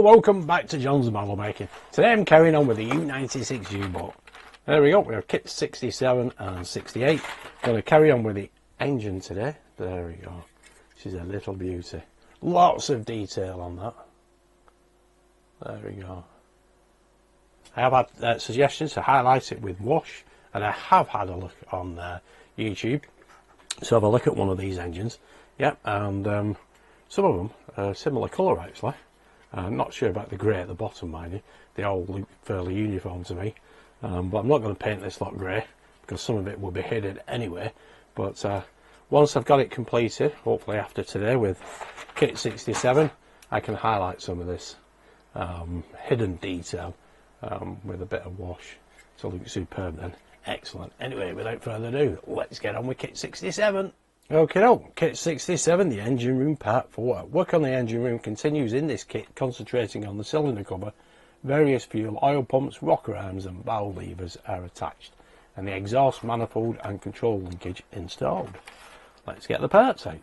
welcome back to John's Model Making. Today I'm carrying on with the U96 U boat. There we go, we have kit 67 and 68. Going to carry on with the engine today. There we go. She's a little beauty. Lots of detail on that. There we go. I have had suggestions to highlight it with wash, and I have had a look on YouTube. So have a look at one of these engines. Yep, and some of them are similar colour actually. I'm not sure about the grey at the bottom, mind you. They all look fairly uniform to me. But I'm not going to paint this lot grey because some of it will be hidden anyway. But once I've got it completed, hopefully after today with kit 67, I can highlight some of this hidden detail with a bit of wash to look superb then. Excellent. Anyway, without further ado, let's get on with kit 67. Okay, now, kit 67, the engine room part 4. Work on the engine room continues in this kit, concentrating on the cylinder cover. Various fuel, oil pumps, rocker arms and valve levers are attached, and the exhaust manifold and control linkage installed. Let's get the parts out.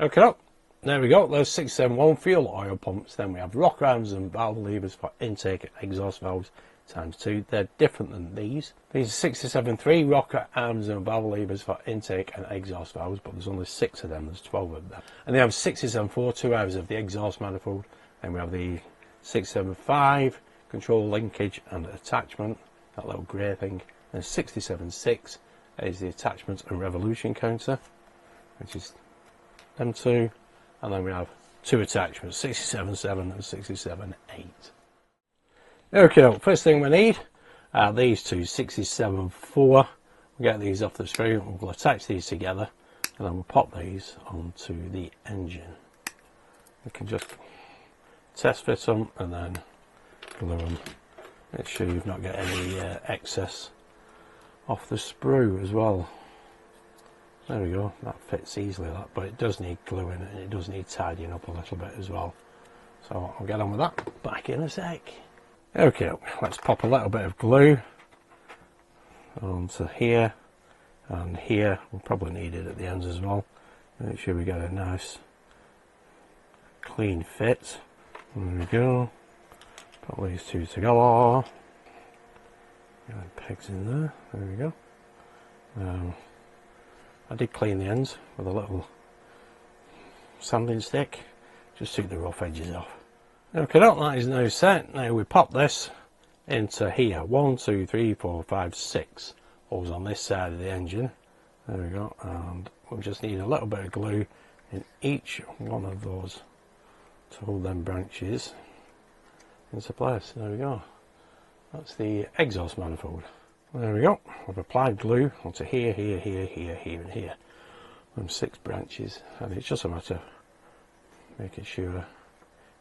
Okay, now, there we go. There's 671 fuel oil pumps. Then we have rocker arms and valve levers for intake and exhaust valves ×2. They're different than these. These are 673 rocker arms and valve levers for intake and exhaust valves, but there's only 6 of them. There's 12 of them. And they have 674 2 hours of the exhaust manifold. And we have the 675 control linkage and attachment, that little grey thing. And 676 is the attachment and revolution counter, which is them two. And then we have 2 attachments, 67.7 and 67.8. Okay, first thing we need are these two, 67.4. We'll get these off the screw, we'll attach these together, and then we'll pop these onto the engine. We can just test fit them and then glue them. Make sure you've not got any excess off the sprue as well. There we go, that fits easily, that, but it does need gluing and it does need tidying up a little bit as well. So I'll get on with that back in a sec. Okay, let's pop a little bit of glue onto here and here. We'll probably need it at the ends as well. Make sure we get a nice clean fit. There we go. Put these two together. Get the pegs in there. There we go. I did clean the ends with a little sanding stick. Just took the rough edges off. Okay, that is now set. Now we pop this into here. 1, 2, 3, 4, 5, 6 holes on this side of the engine. There we go. And we'll just need a little bit of glue in each one of those to hold them branches into place. There we go. That's the exhaust manifold. There we go. I've applied glue onto here, here, here, here, here, and here. Them 6 branches, and it's just a matter of making sure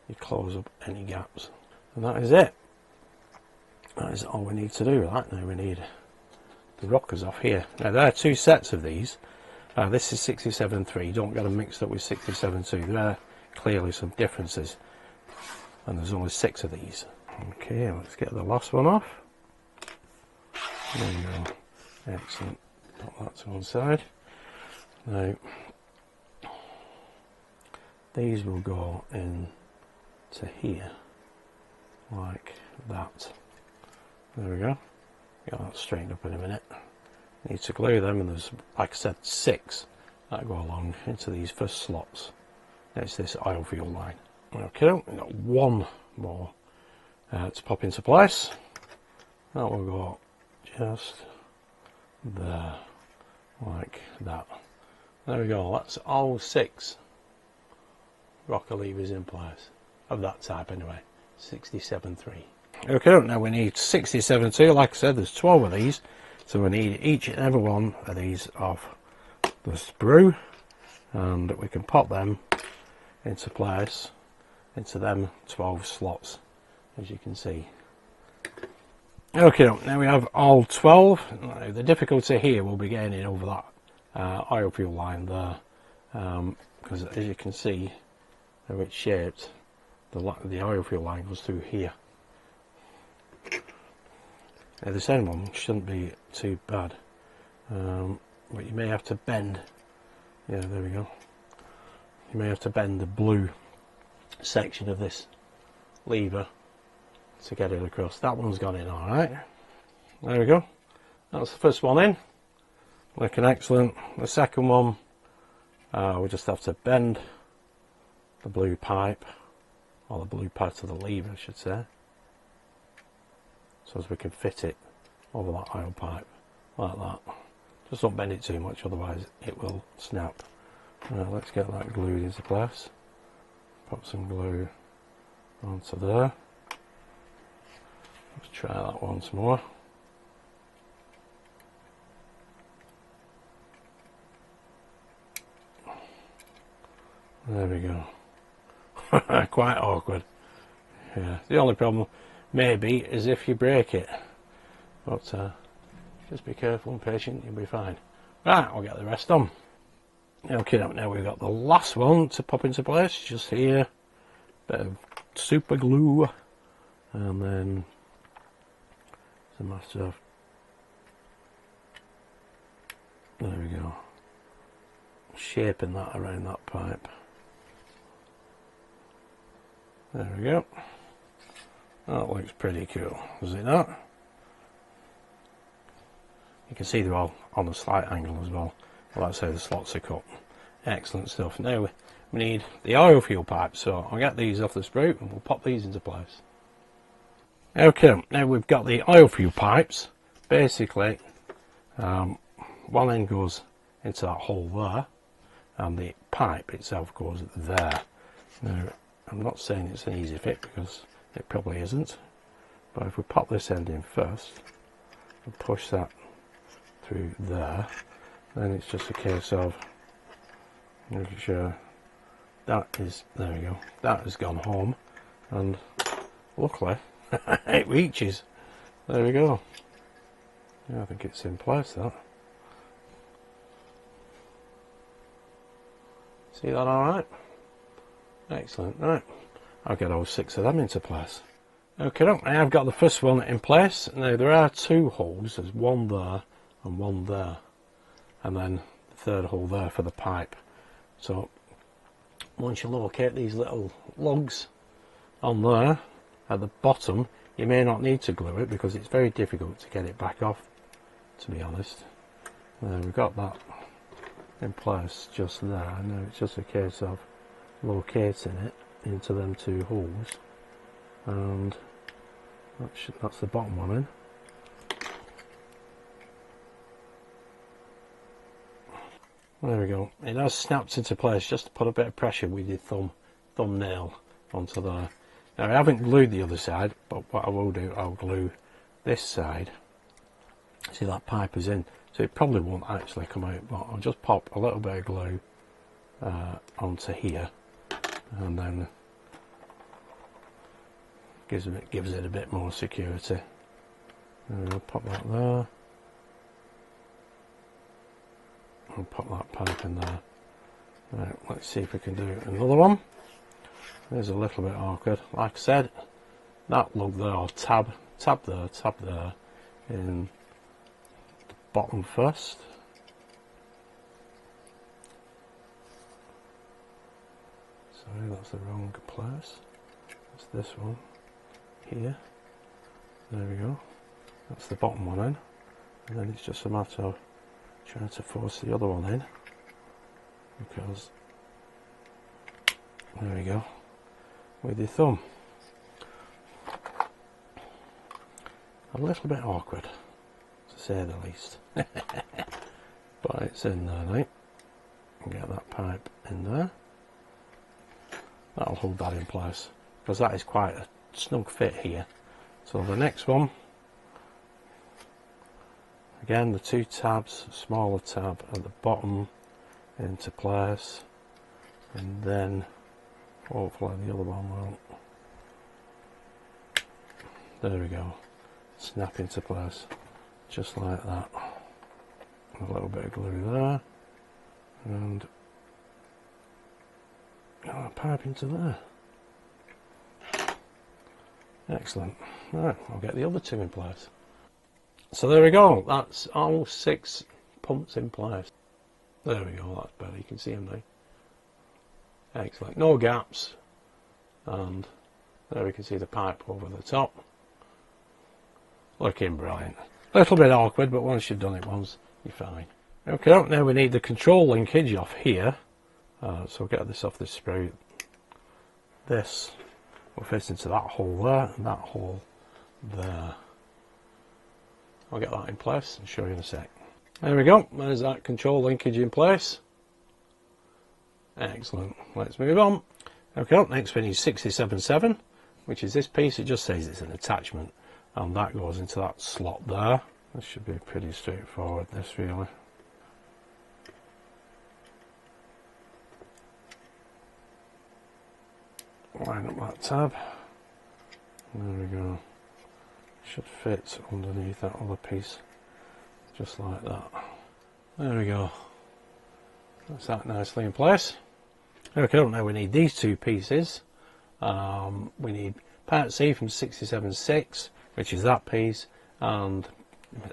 you close up any gaps, and that is it. That is all we need to do with that. Now we need the rockers off here. Now there are 2 sets of these. This is 67.3. Don't get them mixed up with 67.2. There are clearly some differences, and there's only 6 of these. Okay, let's get the last one off. There we go. Excellent. Put that to one side. Now these will go in to here like that. There we go. Get that straightened up in a minute. Need to glue them, and there's, like I said, 6 that go along into these first slots. It's this oil fuel line. Okay, we've got 1 more to pop into place. That will go just there like that. There we go. That's all 6 rocker levers in place. Of that type anyway. 67.3. Okay, now we need 67.2. Like I said, there's 12 of these, so we need each and every one of these off the sprue, and we can pop them into place into them 12 slots, as you can see. Okay, now we have all 12. Now, the difficulty here will be getting over that oil fuel line there, because as you can see how it's shaped, the oil fuel line goes through here. Now this end one shouldn't be too bad, but you may have to bend. Yeah, there we go. You may have to bend the blue section of this lever to get it across. That one's gone in all right. There we go. That's the first one in. Looking excellent. The second one, we just have to bend the blue pipe, or the blue part of the lever I should say, so as we can fit it over that oil pipe like that. Just don't bend it too much, otherwise it will snap. Let's get that glued into place. Put some glue onto there. Let's try that once more. There we go. Quite awkward. Yeah, the only problem maybe is if you break it, but just be careful and patient, you'll be fine. Right, I'll get the rest on. Okay, now we've got the last one to pop into place, just here. Bit of super glue, and then it's a matter of, there we go, shaping that around that pipe. There we go. That looks pretty cool, does it not? You can see they're all on a slight angle as well. Like I say, the slots are cut. Excellent stuff. Now we need the oil fuel pipes, so I'll get these off the sprue and we'll pop these into place. Okay, now we've got the oil fuel pipes. Basically, one end goes into that hole there, and the pipe itself goes there. Now, I'm not saying it's an easy fit because it probably isn't, but if we pop this end in first and push that through there, then it's just a case of making sure that is, there we go, that has gone home, and luckily it reaches. There we go. Yeah, I think it's in place, that. See that alright? Excellent. Right, I'll get all 6 of them into place. Okay, I have got the first one in place. Now there are 2 holes, there's one there and one there, and then the third hole there for the pipe. So once you locate these little lugs on there at the bottom, you may not need to glue it because it's very difficult to get it back off, to be honest. We've got that in place just there. Now it's just a case of locating it into them 2 holes, and that's the bottom one in. There we go. It has snapped into place. Just to put a bit of pressure with your thumbnail onto there. Now I haven't glued the other side, but what I will do, I'll glue this side. See, that pipe is in, so it probably won't actually come out, but I'll just pop a little bit of glue onto here, and then gives it a bit more security. And I'll pop that there. I'll pop that pipe in there. Right, let's see if we can do another one. There's a little bit awkward. Like I said, that lug there, or tab there, in the bottom first. Sorry, that's the wrong place. It's this one here. There we go. That's the bottom one in, and then it's just a matter of trying to force the other one in, because there we go, with your thumb. A little bit awkward, to say the least. But it's in there now. Get that pipe in there. That'll hold that in place, because that is quite a snug fit here. So the next one, again, the 2 tabs, a smaller tab at the bottom into place, and then hopefully the other one will, there we go, snap into place just like that. A little bit of glue there, and a pipe into there. Excellent. Right, I'll get the other 2 in place. So there we go, that's all 6 pumps in place. There we go, that's better, you can see them now. Excellent, no gaps, and There we can see the pipe over the top. Looking brilliant. A little bit awkward, but once you've done it once, you're fine. Okay, now we need the control linkage off here. So we'll get this off this sprue. This will fit into that hole there and that hole there. I'll get that in place and show you in a sec. There we go, there's that control linkage in place. Excellent, let's move on. Okay, next we need 67.7, which is this piece. It just says it's an attachment, and that goes into that slot there. This should be pretty straightforward, this really. Line up that tab. There we go. Should fit underneath that other piece, just like that. There we go. That's that nicely in place. Okay, now we need these two pieces. We need part C from 67.6, which is that piece, and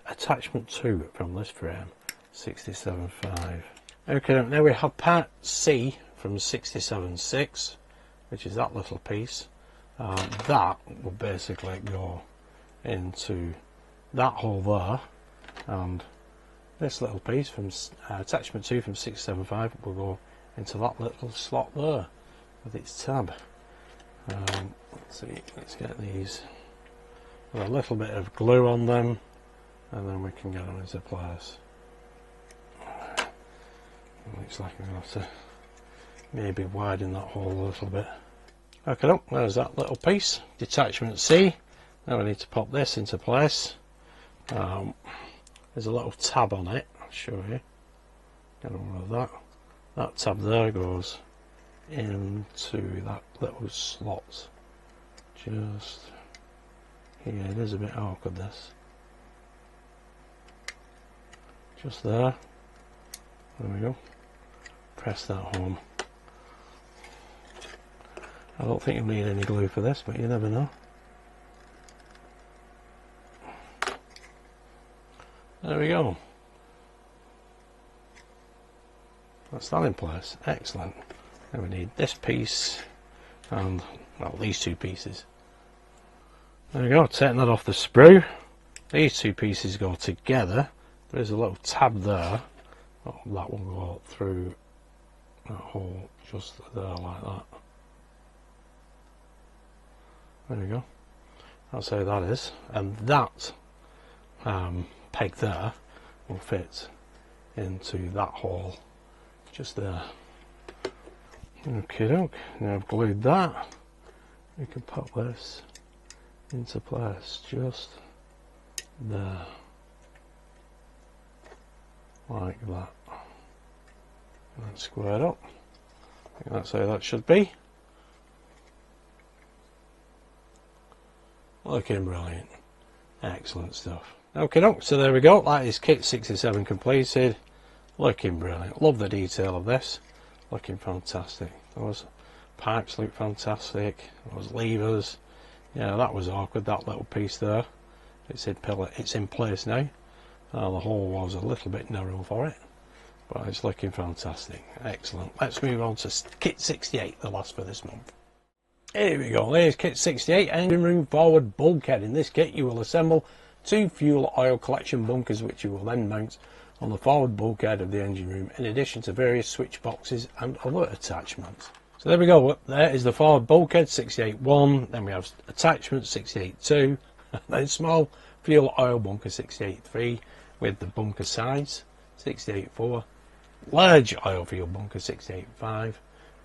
attachment 2 from this frame, 67.5. Okay, now we have part C from 67.6, which is that little piece. That will basically go into that hole there, and this little piece from attachment 2 from 675 will go into that little slot there with its tab. Let's see, let's get these with a little bit of glue on them, and then we can get them into place. Looks like I'm going to have to maybe widen that hole a little bit. Okay, there's that little piece, detachment C. Now we need to pop this into place. There's a little tab on it, I'll show you. Get all of that. That tab there goes into that little slot. Just here, it is a bit awkward this. Just there. There we go. Press that home. I don't think you'll need any glue for this, but you never know. There we go. That's that in place. Excellent. Now we need this piece and, well, these two pieces. There we go. Taking that off the sprue. These two pieces go together. There's a little tab there. Oh, that will go through that hole just there like that. There we go. That's how that is. And that peg there will fit into that hole just there. Okay, now I've glued that, we can pop this into place just there, like that, and then squared up. I think that's how that should be. Looking brilliant. Excellent stuff. Okay, so there we go. That is kit 67 completed. Looking brilliant. Love the detail of this. Looking fantastic. Those pipes look fantastic. Those levers. Yeah, that was awkward, that little piece there. It's in place now. The hole was a little bit narrow for it, but it's looking fantastic. Excellent. Let's move on to kit 68, the last for this month. Here we go. There's kit 68, engine room forward bulkhead. In this kit you will assemble 2 fuel oil collection bunkers, which you will then mount on the forward bulkhead of the engine room, in addition to various switch boxes and other attachments. So there we go. There is the forward bulkhead 68.1, then we have attachment 68.2, then small fuel oil bunker 68.3 with the bunker sides 68.4, large oil field bunker 68.5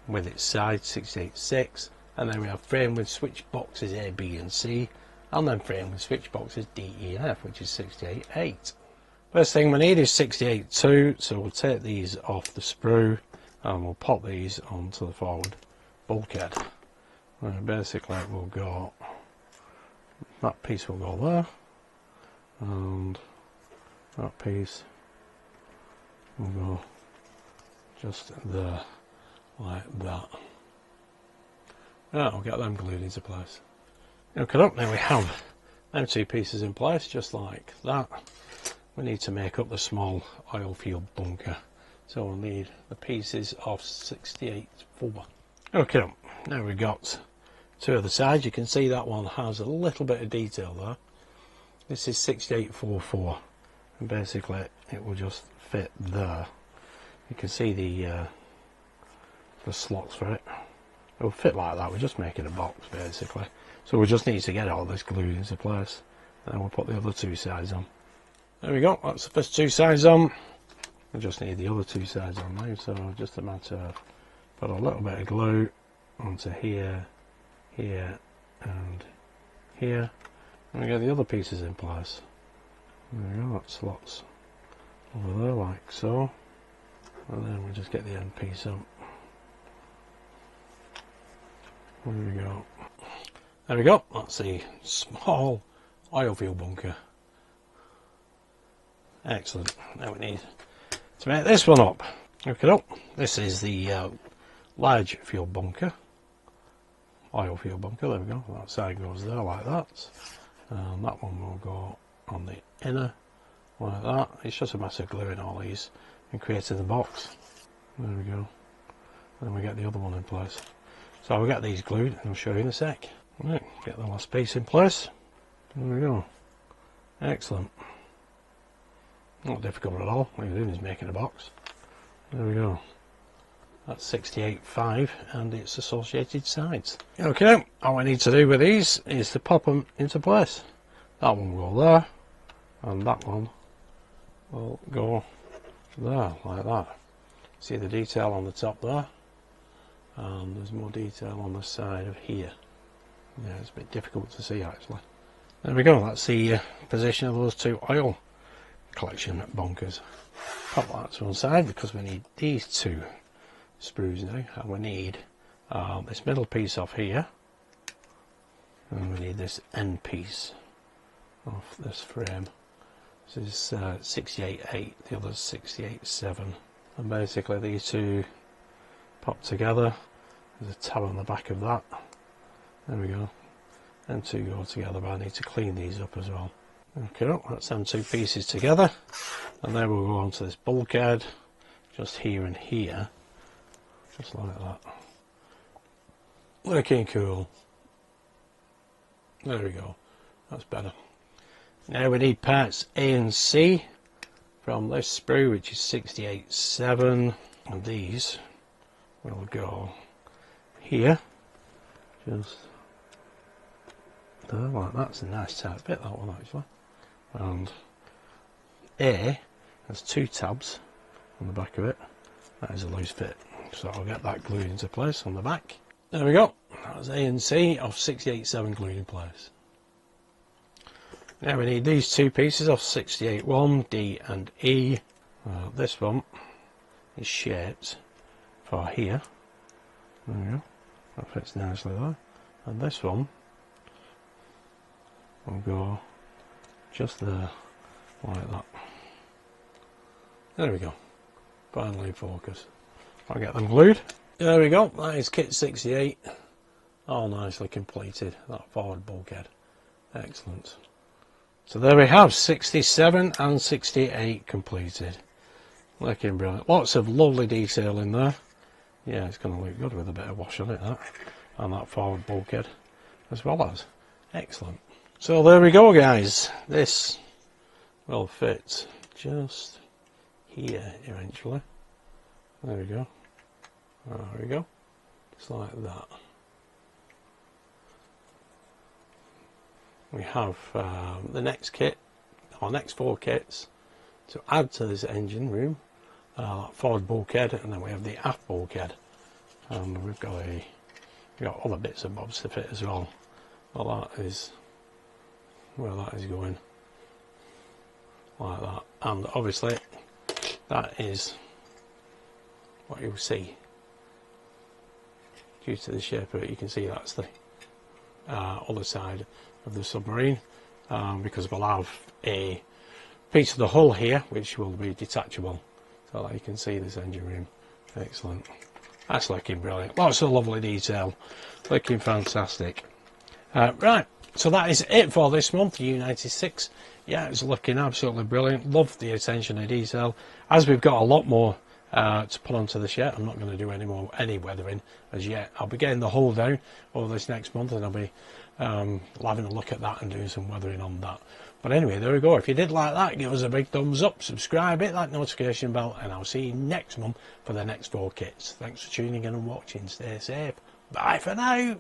with its sides 68.6, and then we have frame with switch boxes A, B and C, and then frame with switch boxes D, E and F, which is 68.8. First thing we need is 68.2, so we'll take these off the sprue and we'll pop these onto the forward bulkhead. And basically we'll go, that piece will go there, and that piece will go just there, like that. I'll get them glued into place. Okay, now we have them 2 pieces in place, just like that. We need to make up the small oil field bunker, so we'll need the pieces of 68.4. Okay, now we've got two other sides. You can see that one has a little bit of detail there. This is 6844, and basically it will just fit there. You can see the slots for it. It will fit like that. We're just making a box basically. So we just need to get all this glued into place. Then we'll put the other two sides on. There we go. That's the first two sides on. I just need the other two sides on now. So just a matter of put a little bit of glue onto here, here, and here. And we get the other pieces in place. There we go. That slots over there like so. And then we just get the end piece up. There we go. There we go. That's the small oil field bunker. Excellent. Now we need to make this one up. Okay, this is the large fuel bunker. Oil field bunker. There we go. That side goes there like that. And that one will go on the inner like that. It's just a matter of gluing all these and creating the box. There we go. And then we get the other one in place. So I'll get these glued and I'll show you in a sec. Right, get the last piece in place. There we go. Excellent. Not difficult at all. All you're doing is making a box. There we go. That's 68.5 and its associated sides. Okay, all we need to do with these is to pop them into place. That one will go there, and that one will go there, like that. See the detail on the top there? And there's more detail on the side of here. Yeah, it's a bit difficult to see actually. There we go, that's the position of those two oil collection bunkers. Pop that to one side because we need these two sprues now, and we need this middle piece off here, and we need this end piece off this frame. This is 68.8, the other's 68.7, and basically these two pop together. There's a tab on the back of that. There we go. Them two go together, but I need to clean these up as well. Okay, that's them two pieces together, and then we'll go on to this bulkhead just here and here, just like that. Looking cool. There we go. That's better. Now we need parts A and C from this sprue, which is 68.7, and these will go here, just there, like that. That's a nice tight bit, that one actually. And A has two tabs on the back of it. That is a loose fit, so I'll get that glued into place on the back. There we go. That's A and C of 68.7 glued in place. Now we need these two pieces of 68.1, D and E. This one is shaped for here. There we go. That fits nicely there. And this one will go just there, like that. There we go. Finally focus. I'll get them glued. There we go. That is kit 68. All nicely completed. That forward bulkhead. Excellent. So there we have 67 and 68 completed. Looking brilliant. Lots of lovely detail in there. Yeah, it's going to look good with a bit of wash on it, that. And that forward bulkhead as well as. Excellent. So there we go, guys. This will fit just here eventually. There we go. There we go. Just like that. We have the next kit, or next four kits, to add to this engine room. Forward bulkhead, and then we have the aft bulkhead, and we've got other bits and bobs to fit as well. Well, that is where that is going, like that, and obviously that is what you'll see. Due to the shape of it, you can see that's the other side of the submarine, because we'll have a piece of the hull here which will be detachable, so that you can see this engine room. Excellent. That's looking brilliant. Lots of lovely detail. Looking fantastic. Right, so that is it for this month, U96. Yeah, it's looking absolutely brilliant. Love the attention to detail. As we've got a lot more to put onto this yet. I'm not going to do any weathering as yet. I'll be getting the hull down over this next month, and I'll be having a look at that and doing some weathering on that. But anyway, there we go. If you did like that, give us a big thumbs up, subscribe, hit that notification bell, and I'll see you next month for the next 4 kits. Thanks for tuning in and watching. Stay safe. Bye for now.